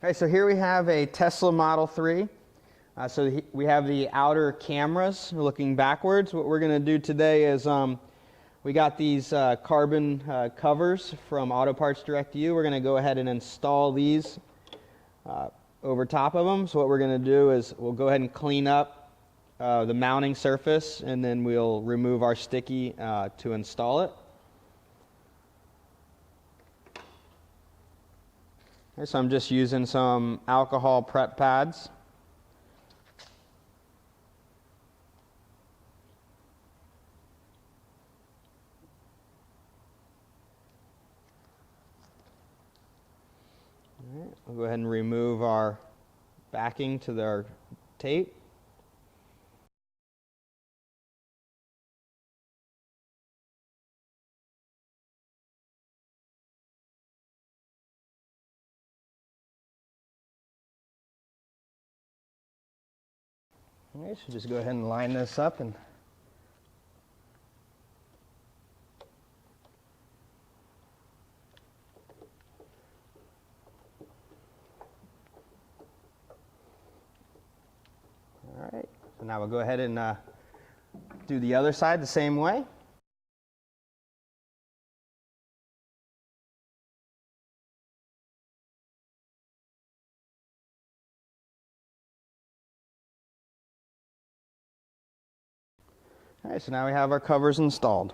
Okay, so here we have a Tesla Model 3. We have the outer cameras looking backwards. What we're going to do today is we got these carbon covers from Auto Parts Direct U. We're going to go ahead and install these over top of them. So what we're going to do is we'll go ahead and clean up the mounting surface, and then we'll remove our sticky to install it. Okay, so I'm just using some alcohol prep pads. All right, we'll go ahead and remove our backing to our tape. Okay, so just go ahead and line this up and all right, so now we'll go ahead and do the other side the same way. All right, so now we have our covers installed.